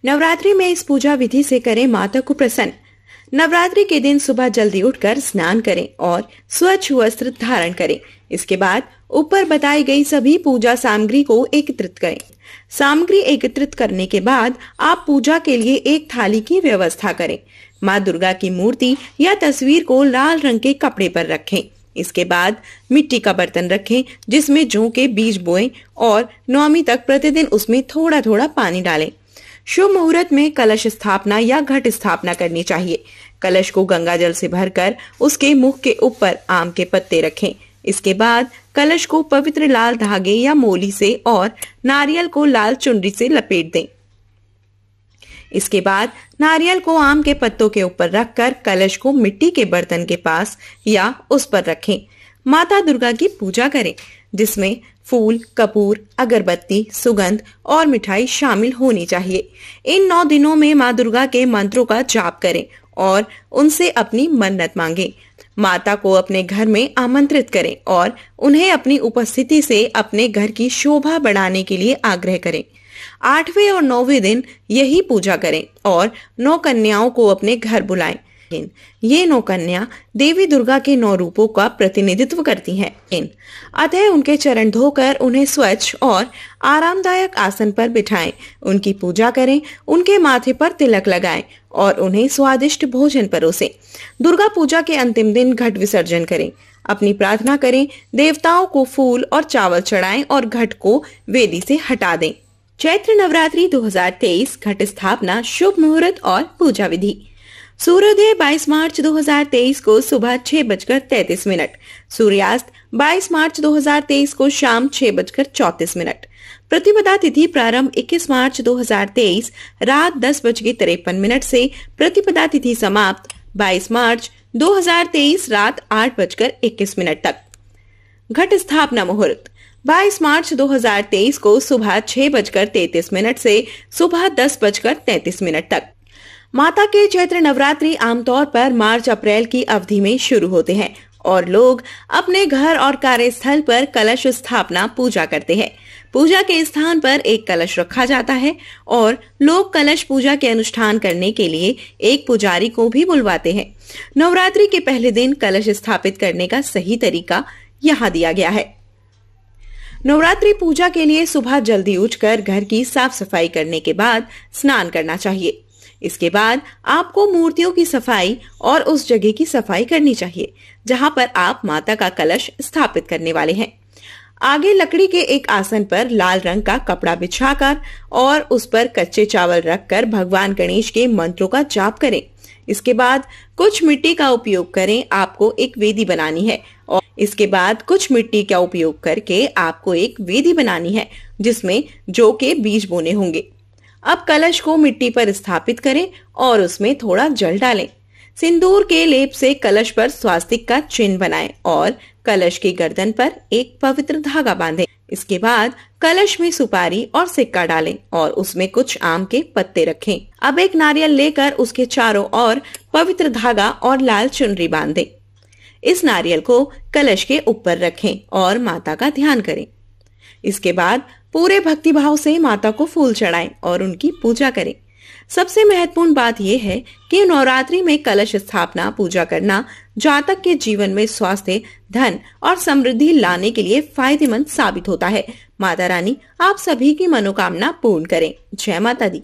नवरात्रि में इस पूजा विधि से करें माता को प्रसन्न। नवरात्रि के दिन सुबह जल्दी उठकर स्नान करें और स्वच्छ वस्त्र धारण करें। इसके बाद ऊपर बताई गई सभी पूजा सामग्री को एकत्रित करें। सामग्री एकत्रित करने के बाद आप पूजा के लिए एक थाली की व्यवस्था करें। माँ दुर्गा की मूर्ति या तस्वीर को लाल रंग के कपड़े पर रखें। इसके बाद मिट्टी का बर्तन रखें जिसमें जौ के बीज बोएं और नवमी तक प्रतिदिन उसमें थोड़ा थोड़ा पानी डालें। शुभ मुहूर्त में कलश स्थापना या घट स्थापना करनी चाहिए। कलश को गंगा जल से भरकर उसके मुख के ऊपर आम के पत्ते रखें। इसके बाद कलश को पवित्र लाल धागे या मोली से और नारियल को लाल चुनरी से लपेट दें। इसके बाद नारियल को आम के पत्तों के ऊपर रखकर कलश को मिट्टी के बर्तन के पास या उस पर रखें। माता दुर्गा की पूजा करें जिसमें फूल, कपूर, अगरबत्ती, सुगंध और मिठाई शामिल होनी चाहिए। इन 9 दिनों में माँ दुर्गा के मंत्रों का जाप करें और उनसे अपनी मन्नत मांगें। माता को अपने घर में आमंत्रित करें और उन्हें अपनी उपस्थिति से अपने घर की शोभा बढ़ाने के लिए आग्रह करें। 8वें और 9वें दिन यही पूजा करें और 9 कन्याओं को अपने घर बुलाएं। ये 9 कन्या देवी दुर्गा के 9 रूपों का प्रतिनिधित्व करती हैं। अतः उनके चरण धोकर उन्हें स्वच्छ और आरामदायक आसन पर बिठाएं। उनकी पूजा करें, उनके माथे पर तिलक लगाएं और उन्हें स्वादिष्ट भोजन परोसें। दुर्गा पूजा के अंतिम दिन घट विसर्जन करें। अपनी प्रार्थना करें, देवताओं को फूल और चावल चढ़ाएं और घट को वेदी से हटा दें। चैत्र नवरात्रि 2023 घट स्थापना, शुभ मुहूर्त और पूजा विधि। सूर्योदय 22 मार्च 2023 को सुबह 6:33। सूर्यास्त 22 मार्च 2023 को शाम 6:34। प्रतिपदा तिथि प्रारंभ 21 मार्च 2023 रात 10:53 से प्रतिपदा तिथि समाप्त 22 मार्च 2023 रात 8:21 तक। घट स्थापना मुहूर्त 22 मार्च 2023 को सुबह 6:33 से सुबह 10:33 तक। माता के चैत्र नवरात्रि आमतौर पर मार्च अप्रैल की अवधि में शुरू होते हैं और लोग अपने घर और कार्यस्थल पर कलश स्थापना पूजा करते हैं। पूजा के स्थान पर एक कलश रखा जाता है और लोग कलश पूजा के अनुष्ठान करने के लिए एक पुजारी को भी बुलवाते हैं। नवरात्रि के पहले दिन कलश स्थापित करने का सही तरीका यहाँ दिया गया है। नवरात्रि पूजा के लिए सुबह जल्दी उठकर घर की साफ सफाई करने के बाद स्नान करना चाहिए। इसके बाद आपको मूर्तियों की सफाई और उस जगह की सफाई करनी चाहिए जहां पर आप माता का कलश स्थापित करने वाले हैं। आगे लकड़ी के एक आसन पर लाल रंग का कपड़ा बिछाकर और उस पर कच्चे चावल रखकर भगवान गणेश के मंत्रों का जाप करें। इसके बाद कुछ मिट्टी का उपयोग करें। आपको एक वेदी बनानी है और इसके बाद कुछ मिट्टी का उपयोग करके आपको एक वेदी बनानी है जिसमें जौ के बीज बोने होंगे। अब कलश को मिट्टी पर स्थापित करें और उसमें थोड़ा जल डालें। सिंदूर के लेप से कलश पर स्वास्तिक का चिन्ह बनाएं और कलश की गर्दन पर एक पवित्र धागा बांधें। इसके बाद कलश में सुपारी और सिक्का डालें और उसमें कुछ आम के पत्ते रखें। अब एक नारियल लेकर उसके चारों ओर पवित्र धागा और लाल चुनरी बांध दें। इस नारियल को कलश के ऊपर रखें और माता का ध्यान करें। इसके बाद पूरे भक्तिभाव से माता को फूल चढ़ाएं और उनकी पूजा करें। सबसे महत्वपूर्ण बात यह है कि नवरात्रि में कलश स्थापना पूजा करना जातक के जीवन में स्वास्थ्य, धन और समृद्धि लाने के लिए फायदेमंद साबित होता है। माता रानी आप सभी की मनोकामना पूर्ण करें। जय माता दी।